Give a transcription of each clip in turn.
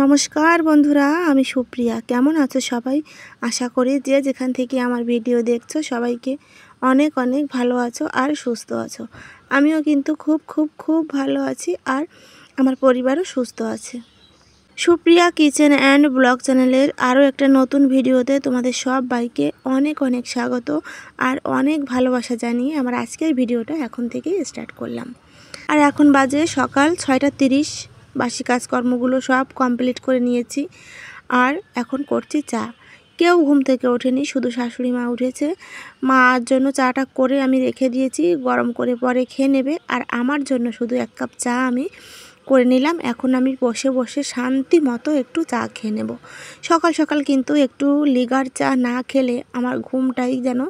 নমস্কার বন্ধুরা, আমি সুপ্রিয়া। কেমন আছো সবাই? আশা করি যে যেখান থেকে আমার ভিডিও দেখছো সবাইকে অনেক অনেক ভালো আছো আর সুস্থ আছো। আমিও কিন্তু খুব ভালো আছি আর আমার পরিবারও সুস্থ আছে। সুপ্রিয়া কিচেন অ্যান্ড ব্লগ চ্যানেলের আরও একটা নতুন ভিডিওতে তোমাদের সবাইকে অনেক অনেক স্বাগত আর অনেক ভালোবাসা জানিয়ে আমার আজকের ভিডিওটা এখন থেকেই স্টার্ট করলাম। আর এখন বাজে সকাল 6:30। বাসি কাজকর্মগুলো সব কমপ্লিট করে নিয়েছি আর এখন করছি চা। কেউ ঘুম থেকে ওঠেনি, শুধু শাশুড়ি মা উঠেছে। মার জন্য চাটা করে আমি রেখে দিয়েছি, গরম করে পরে খেয়ে নেবে। আর আমার জন্য শুধু 1 কাপ চা আমি করে নিলাম। এখন আমি বসে বসে শান্তি মতো একটু চা খেয়ে নেব। সকাল সকাল কিন্তু একটু লিগার চা না খেলে আমার ঘুমটাই যেন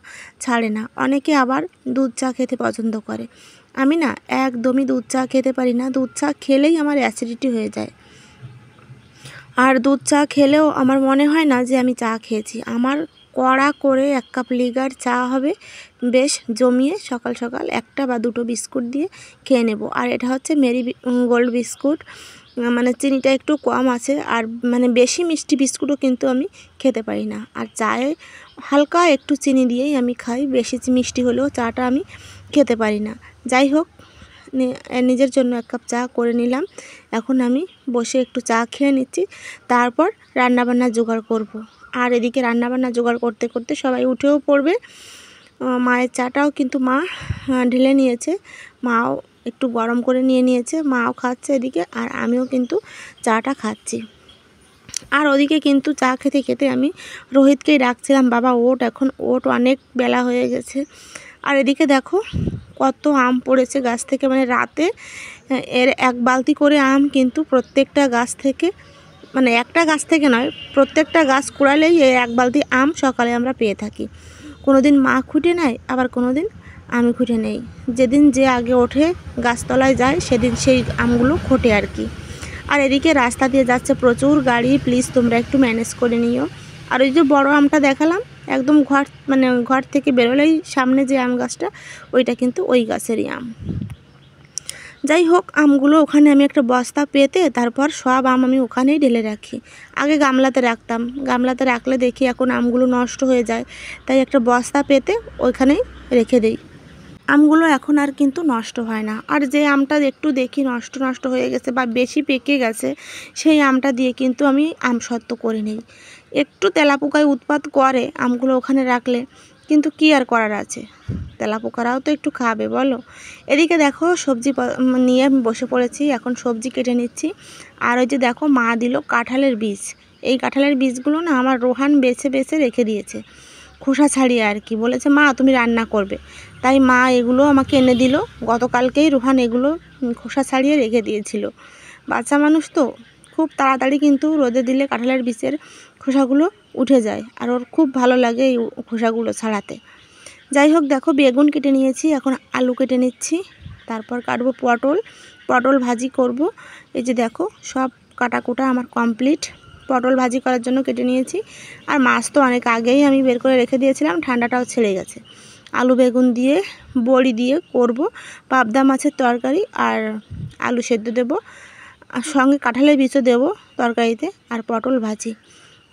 ছাড়ে না। অনেকে আবার দুধ চা খেতে পছন্দ করে, আমি না একদমই দুধ চা খেতে পারি না। দুধ চা খেলেই আমার অ্যাসিডিটি হয়ে যায়, আর দুধ চা খেলেও আমার মনে হয় না যে আমি চা খেয়েছি। আমার কড়া করে 1 কাপ লিগার চা হবে, বেশ জমিয়ে সকাল সকাল 1টা বা 2টো বিস্কুট দিয়ে খেয়ে নেব। আর এটা হচ্ছে মেরি গোল্ড বিস্কুট, মানে চিনিটা একটু কম আছে। আর মানে বেশি মিষ্টি বিস্কুটও কিন্তু আমি খেতে পারি না। আর চায়ে হালকা একটু চিনি দিয়েই আমি খাই, বেশি মিষ্টি হলেও চাটা আমি খেতে পারি না। যাই হোক, নিজের জন্য 1 কাপ চা করে নিলাম। এখন আমি বসে একটু চা খেয়ে নিচ্ছি, তারপর রান্নাবান্না জোগাড় করব। আর এদিকে রান্নাবান্না জোগাড় করতে করতে সবাই উঠেও পড়বে। মায়ের চাটাও কিন্তু মা ঢেলে নিয়েছে, মাও একটু গরম করে নিয়েছে, মাও খাচ্ছে এদিকে, আর আমিও কিন্তু চাটা খাচ্ছি। আর ওদিকে কিন্তু চা খেতে খেতে আমি রোহিতকেই ডাকছিলাম, বাবা ওঠ, এখন ওঠ, অনেক বেলা হয়ে গেছে। আর এদিকে দেখো কত আম পড়েছে গাছ থেকে, মানে রাতে এর 1 বালতি করে আম কিন্তু প্রত্যেকটা গাছ থেকে, মানে একটা গাছ থেকে নয়, প্রত্যেকটা গাছ কুড়ালেই এই 1 বালতি আম সকালে আমরা পেয়ে থাকি। কোনো দিন মা খুঁটে নেয়, আবার কোনো দিন আমি খুঁটে নেই। যেদিন যে আগে ওঠে গাছতলায় যায় সেদিন সেই আমগুলো খোটে আর কি। আর এদিকে রাস্তা দিয়ে যাচ্ছে প্রচুর গাড়ি, প্লিজ তোমরা একটু ম্যানেজ করে নিও। আর ওই যে বড় আমটা দেখালাম, একদম ঘর থেকে বেরোলেই সামনে যে আম গাছটা, ওইটা কিন্তু ওই গাছেরই আম। যাই হোক, আমগুলো ওখানে আমি একটা বস্তা পেতে তারপর সব আম আমি ওখানেই ঢেলে রাখি। আগে গামলাতে রাখতাম, গামলাতে রাখলে দেখি এখন আমগুলো নষ্ট হয়ে যায়, তাই একটা বস্তা পেতে ওইখানেই রেখে দিই। আমগুলো এখন আর কিন্তু নষ্ট হয় না। আর যে আমটা একটু দেখি নষ্ট হয়ে গেছে বা বেশি পেকে গেছে, সেই আমটা দিয়ে কিন্তু আমি আমসত্ত্ব করে নিই। একটু তেলাপোকায় উৎপাত করে আমগুলো ওখানে রাখলে, কিন্তু কি আর করার আছে, তেলাপোকারাও তো একটু খাবে বলো। এদিকে দেখো সবজি নিয়ে আমি বসে পড়েছি, এখন সবজি কেটে নিচ্ছি। আর ওই যে দেখো মা দিল কাঁঠালের বীজ। এই কাঁঠালের বীজগুলো না আমার রোহান বেছে বেছে রেখে দিয়েছে, খোসা ছাড়িয়ে আর কি। বলেছে মা তুমি রান্না করবে, তাই মা এগুলো আমাকে এনে দিল। গতকালকেই রোহান এগুলো খোসা ছাড়িয়ে রেখে দিয়েছিল। বাচ্চা মানুষ তো, খুব তাড়াতাড়ি কিন্তু রোদে দিলে কাঁঠালের বীজের খোসাগুলো উঠে যায়, আর ওর খুব ভালো লাগে এই খোসাগুলো ছাড়াতে। যাই হোক, দেখো বেগুন কেটে নিয়েছি, এখন আলু কেটে নিচ্ছি, তারপর কাটবো পটল ভাজি করব। এই যে দেখো সব কাটাকুটা আমার কমপ্লিট। পটল ভাজি করার জন্য কেটে নিয়েছি। আর মাছ তো অনেক আগেই আমি বের করে রেখে দিয়েছিলাম, ঠান্ডাটাও ছেড়ে গেছে। আলু বেগুন দিয়ে বড়ি দিয়ে করব পাবদা মাছের তরকারি, আর আলু সেদ্ধ দেবো, আর সঙ্গে কাঁঠালের বীজও দেবো তরকারিতে, আর পটল ভাজি।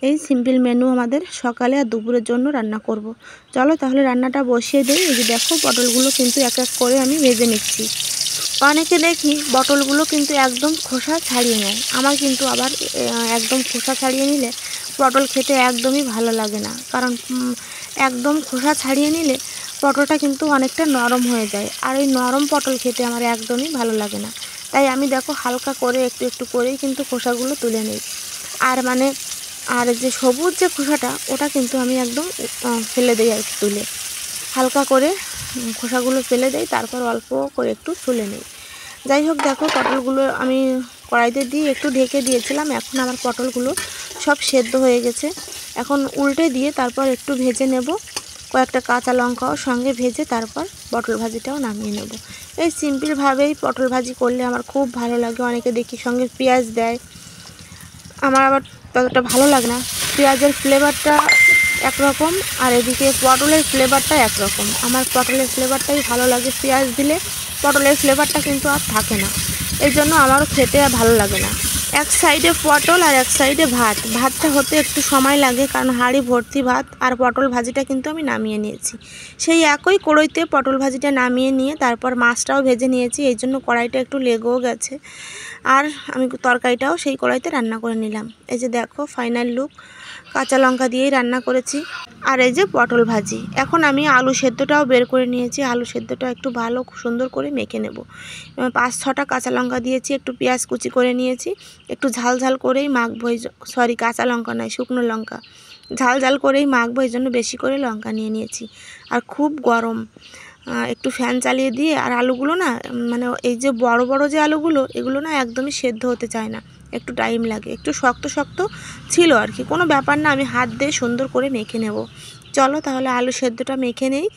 এই সিম্পল মেনু আমাদের সকালে আর দুপুরের জন্য রান্না করব। চলো তাহলে রান্নাটা বসিয়ে দিই। এই যে দেখো পটলগুলো কিন্তু এক এক করে আমি ভেজে নিচ্ছি। অনেকে দেখি পটলগুলো কিন্তু একদম খোসা ছাড়িয়ে নেয়, আমার কিন্তু আবার একদম খোসা ছাড়িয়ে নিলে পটল খেতে একদমই ভালো লাগে না। কারণ একদম খোসা ছাড়িয়ে নিলে পটলটা কিন্তু অনেকটা নরম হয়ে যায়, আর ওই নরম পটল খেতে আমার একদমই ভালো লাগে না। তাই আমি দেখো হালকা করে একটু একটু করেই কিন্তু খোসাগুলো তুলে নিই। আর যে সবুজ যে খোসাটা, ওটা কিন্তু আমি একদম ফেলে দিই আর কি, তুলে হালকা করে খোসাগুলো ফেলে দেই, তারপর অল্প করে একটু তুলে নিই। যাই হোক, দেখো পটলগুলো আমি কড়াইতে দিয়ে একটু ঢেকে দিয়েছিলাম, এখন আমার পটলগুলো সব সেদ্ধ হয়ে গেছে। এখন উল্টে দিয়ে তারপর একটু ভেজে নেব, কয়েকটা কাঁচা লঙ্কাও সঙ্গে ভেজে তারপর পটল ভাজিটাও নামিয়ে নেব। এই সিম্পলভাবেই পটল ভাজি করলে আমার খুব ভালো লাগে। অনেকে দেখি সঙ্গে পেঁয়াজ দেয়, আমার আবার ততটা ভালো লাগে না। পেঁয়াজের ফ্লেভারটা একরকম, আর এদিকে পটলের ফ্লেভারটা একরকম। আমার পটলের ফ্লেভারটাই ভালো লাগে, পেঁয়াজ দিলে পটলের ফ্লেভারটা কিন্তু আর থাকে না, এই জন্য আমারও খেতে আর ভালো লাগে না। এক সাইডে পটল আর এক সাইডে ভাত। ভাতটা হতে একটু সময় লাগে কারণ হাঁড়ি ভর্তি ভাত, আর পটল ভাজিটা কিন্তু আমি নামিয়ে নিয়েছি। সেই একই কড়াইতে পটল ভাজিটা নামিয়ে নিয়ে তারপর মাছটাও ভেজে নিয়েছি, এই জন্য কড়াইটা একটু লেগেও গেছে। আর আমি তরকারিটাও সেই কড়াইতে রান্না করে নিলাম। এই যে দেখো ফাইনাল লুক, কাঁচা লঙ্কা দিয়েই রান্না করেছি। আর এই যে পটল ভাজি। এখন আমি আলু সেদ্ধটাও বের করে নিয়েছি, আলু সেদ্ধটা একটু ভালো সুন্দর করে মেখে নেব। 5-6টা কাঁচা লঙ্কা দিয়েছি, একটু পেঁয়াজ কুচি করে নিয়েছি, একটু ঝাল ঝাল করেই মাখবো। সরি, কাঁচা লঙ্কা নয়, শুকনো লঙ্কা। ঝাল ঝাল করেই মাখবো, এই জন্য বেশি করে লঙ্কা নিয়ে নিয়েছি। আর খুব গরম, একটু ফ্যান চালিয়ে দিয়ে। আর আলুগুলো না, মানে এই যে বড় বড় যে আলুগুলো, এগুলো না একদমই সেদ্ধ হতে চায় না, একটু টাইম লাগে, একটু শক্ত শক্ত ছিল আর কি। কোনো ব্যাপার না, আমি হাত দিয়ে সুন্দর করে মেখে নেব। চলো তাহলে আলু সেদ্ধটা মেখে নেই।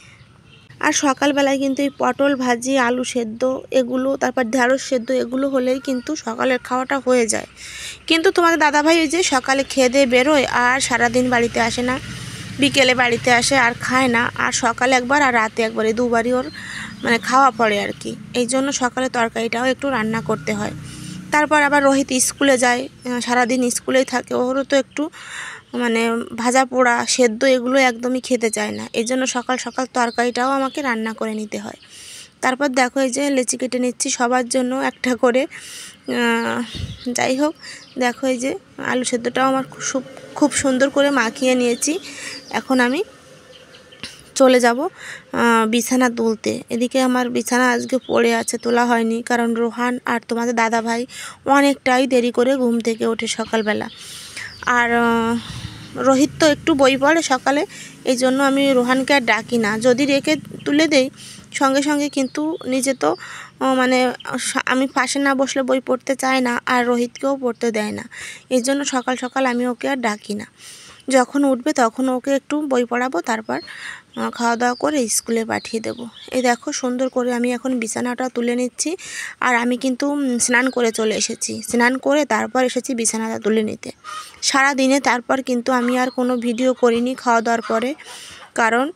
আর সকালবেলায় কিন্তু এই পটল ভাজি, আলু সেদ্ধ এগুলো, তারপর ঢেঁড়স সেদ্ধ এগুলো হলেই কিন্তু সকালের খাওয়াটা হয়ে যায়। কিন্তু তোমাদের দাদাভাই ওই যে সকালে খেয়ে দিয়ে বেরোয় আর সারাদিন বাড়িতে আসে না, বিকেলে বাড়িতে আসে আর খায় না। আর সকালে একবার আর রাতে একবার, এই দুবারই ওর মানে খাওয়া পড়ে আর কি। এই জন্য সকালে তরকারিটাও একটু রান্না করতে হয়। তারপর আবার রোহিত স্কুলে যায়, সারাদিন স্কুলেই থাকে, ওরও তো একটু মানে ভাজা পোড়া সেদ্ধ এগুলো একদমই খেতে চায় না। এই জন্য সকাল সকাল তরকারিটাও আমাকে রান্না করে নিতে হয়। তারপর দেখো এই যে লেচি কেটে নিচ্ছি সবার জন্য একটা করে। যাই হোক, দেখো এই যে আলু সেদ্ধটাও আমার খুব সুন্দর করে মাখিয়ে নিয়েছি। এখন আমি চলে যাব বিছানা তুলতে। এদিকে আমার বিছানা আজকে পড়ে আছে, তোলা হয়নি, কারণ রোহান আর তোমাদের দাদাভাই অনেকটাই দেরি করে ঘুম থেকে ওঠে সকালবেলা। আর রোহিত তো একটু বই পড়ে সকালে, এই জন্য আমি রোহানকে আর ডাকি না। যদি রেখে তুলে দেই সঙ্গে সঙ্গে, কিন্তু নিজে তো মানে আমি পাশে না বসলে বই পড়তে চায় না, আর রোহিতকেও পড়তে দেয় না। এই জন্য সকাল সকাল আমি ওকে আর ডাকি না। যখন উঠবে তখন ওকে একটু বই পড়াবো, তারপর খাওয়া দাওয়া করে স্কুলে পাঠিয়ে দেব। এই দেখো সুন্দর করে আমি এখন বিছানাটা তুলে নিচ্ছি। আর আমি কিন্তু স্নান করে চলে এসেছি, স্নান করে তারপর এসেছি বিছানাটা তুলে নিতে। সারা দিনে তারপর কিন্তু আমি আর কোনো ভিডিও করিনি খাওয়া দাওয়ার পরে, কারণ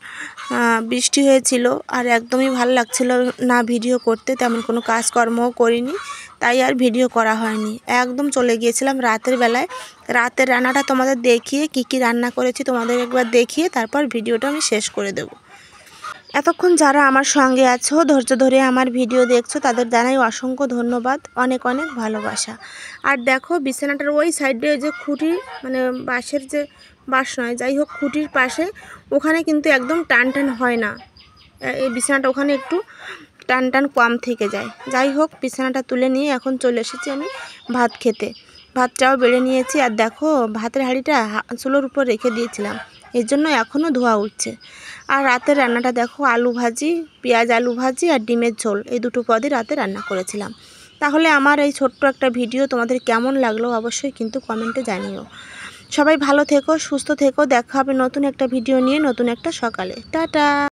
বৃষ্টি হয়েছিল আর একদমই ভালো লাগছিল না ভিডিও করতে, তেমন কোনো কাজকর্মও করিনি, তাই আর ভিডিও করা হয়নি। একদম চলে গিয়েছিলাম রাতের বেলায়। রাতের রান্নাটা তোমাদের দেখিয়ে, কি রান্না করেছি তোমাদের একবার দেখিয়ে তারপর ভিডিওটা আমি শেষ করে দেব। এতক্ষণ যারা আমার সঙ্গে আছো, ধৈর্য ধরে আমার ভিডিও দেখছো, তাদের জানাই অসংখ্য ধন্যবাদ, অনেক অনেক ভালোবাসা। আর দেখো বিছানাটার ওই সাইডে যে খুঁটি, মানে বাঁশের যে বাঁশ নয়, যাই হোক খুঁটির পাশে, ওখানে কিন্তু একদম টান টান হয় না। এই বিছানাটা ওখানে একটু টান টান কম থেকে যায়। যাই হোক, বিছানাটা তুলে নিয়ে এখন চলে এসেছি আমি ভাত খেতে। ভাতটাও বেড়ে নিয়েছি। আর দেখো ভাতের হাঁড়িটা চুলোর উপর রেখে দিয়েছিলাম, এর জন্য এখনও ধোয়া উঠছে। আর রাতের রান্নাটা দেখো, আলু ভাজি, পেঁয়াজ আলু ভাজি আর ডিমের ঝোল, এই দুটো পদই রাতে রান্না করেছিলাম। তাহলে আমার এই ছোট্ট একটা ভিডিও তোমাদের কেমন লাগলো অবশ্যই কিন্তু কমেন্টে জানিও। সবাই ভালো থেকো, সুস্থ থেকো। দেখা হবে নতুন একটা ভিডিও নিয়ে, নতুন একটা সকালে। টাটা।